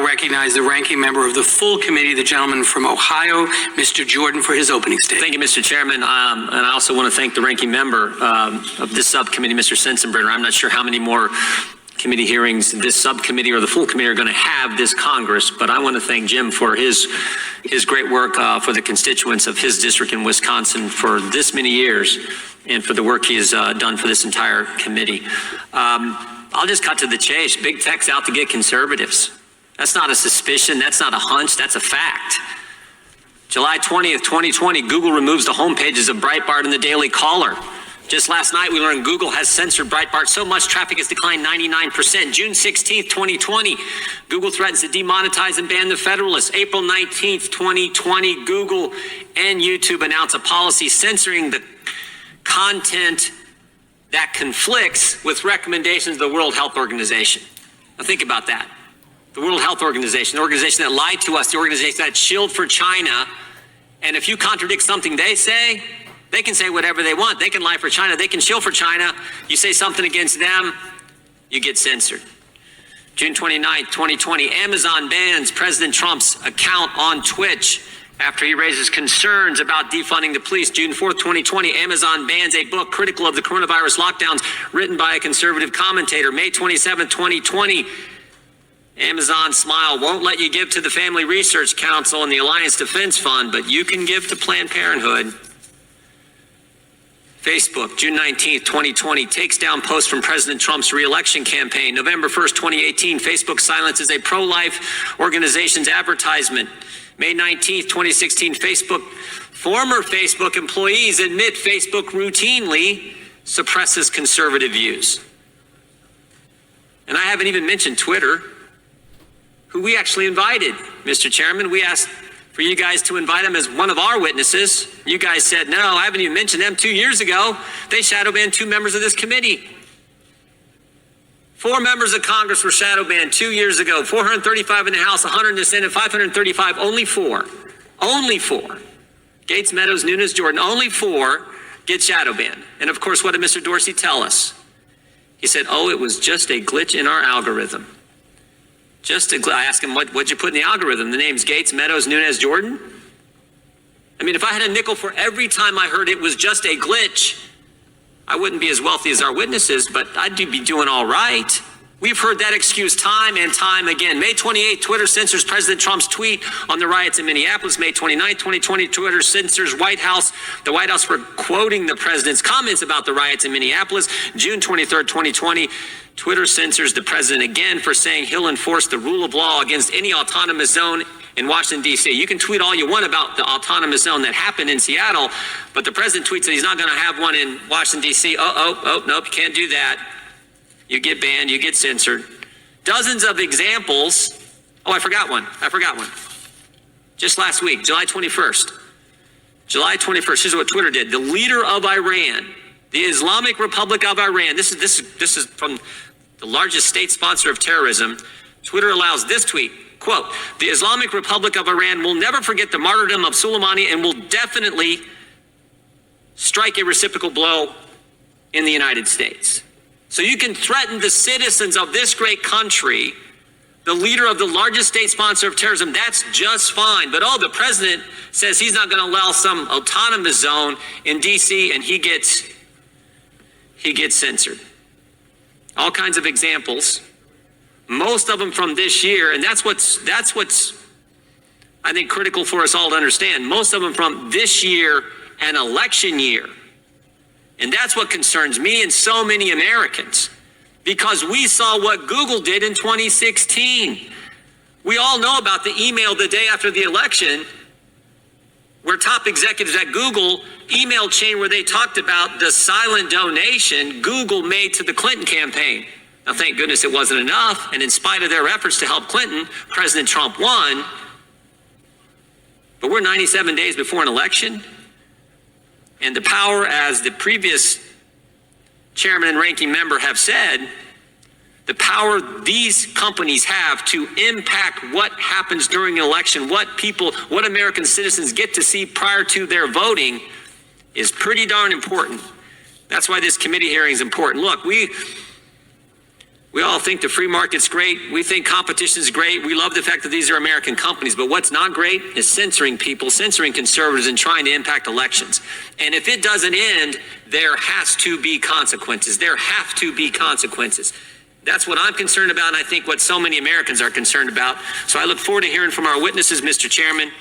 recognize the ranking member of the full committee, the gentleman from Ohio, Mr. Jordan, for his opening statement. Thank you, Mr. Chairman. And I also want to thank the ranking member of this subcommittee, Mr. Sensenbrenner. I'm not sure how many more committee hearings this subcommittee or the full committee are going to have this Congress, but I want to thank Jim for his great work for the constituents of his district in Wisconsin for this many years and for the work he has done for this entire committee. I'll just cut to the chase. Big tech's out to get conservatives. That's not a suspicion. That's not a hunch. That's a fact. July 20th, 2020, Google removes the homepages of Breitbart and the Daily Caller. Just last night, we learned Google has censored Breitbart so much traffic has declined 99%. June 16th, 2020, Google threatens to demonetize and ban the Federalist. April 19th, 2020, Google and YouTube announce a policy censoring the content that conflicts with recommendations of the World Health Organization. Now think about that. The World Health Organization, the organization that lied to us, the organization that shilled for China. And if you contradict something they say, they can say whatever they want. They can lie for China. They can shill for China. You say something against them, you get censored. June 29th, 2020, Amazon bans President Trump's account on Twitch after he raises concerns about defunding the police. June 4th, 2020, Amazon bans a book critical of the coronavirus lockdowns written by a conservative commentator. May 27th, 2020, Amazon Smile won't let you give to the Family Research Council and the Alliance Defense Fund, but you can give to Planned Parenthood. Facebook, June 19th, 2020, takes down posts from President Trump's re-election campaign. November 1st, 2018, Facebook silences a pro-life organization's advertisement. May 19th, 2016, former Facebook employees admit Facebook routinely suppresses conservative views. And I haven't even mentioned Twitter, who we actually invited, Mr. Chairman. We asked for you guys to invite them as one of our witnesses. You guys said, no, I haven't even mentioned them. 2 years ago, they shadow banned 2 members of this committee. 4 members of Congress were shadow banned 2 years ago, 435 in the House, 100 in the Senate, 535, only 4. Only 4. Gates, Meadows, Nunes, Jordan, only 4 get shadow banned. And of course, what did Mr. Dorsey tell us? He said, oh, it was just a glitch in our algorithm. I asked him, what'd you put in the algorithm? The names Gates, Meadows, Nunes, Jordan? I mean, if I had a nickel for every time I heard it was just a glitch, I wouldn't be as wealthy as our witnesses, but I'd be doing all right. We've heard that excuse time and time again. May 28th, Twitter censors President Trump's tweet on the riots in Minneapolis. May 29th, 2020, Twitter censors the White House for quoting the president's comments about the riots in Minneapolis. June 23rd, 2020, Twitter censors the president again for saying he'll enforce the rule of law against any autonomous zone in Washington, D.C. You can tweet all you want about the autonomous zone that happened in Seattle, but the president tweets that he's not going to have one in Washington, D.C. Nope, you can't do that. You get banned, you get censored. Dozens of examples. Oh, I forgot one. Just last week, July 21st. Here's what Twitter did. The leader of Iran, the Islamic Republic of Iran, this is from the largest state sponsor of terrorism. Twitter allows this tweet, quote, the Islamic Republic of Iran will never forget the martyrdom of Soleimani and will definitely strike a reciprocal blow in the United States. So you can threaten the citizens of this great country, the leader of the largest state sponsor of terrorism, that's just fine. But the president says he's not going to allow some autonomous zone in D.C. and he gets censored. All kinds of examples, most of them from this year, and that's what's I think critical for us all to understand. Most of them from this year, an election year. And that's what concerns me and so many Americans, because we saw what Google did in 2016. We all know about the email the day after the election where top executives at Google email chain where they talked about the silent donation Google made to the Clinton campaign. Now, thank goodness it wasn't enough. And in spite of their efforts to help Clinton, President Trump won. But we're 97 days before an election. And the power, as the previous chairman and ranking member have said, the power these companies have to impact what happens during an election, what American citizens get to see prior to their voting is pretty darn important. That's why this committee hearing is important. Look, We all think the free market's great. We think competition's great. We love the fact that these are American companies. But what's not great is censoring people, censoring conservatives, and trying to impact elections. And if it doesn't end, there has to be consequences. There have to be consequences. That's what I'm concerned about, and I think what so many Americans are concerned about. So I look forward to hearing from our witnesses, Mr. Chairman.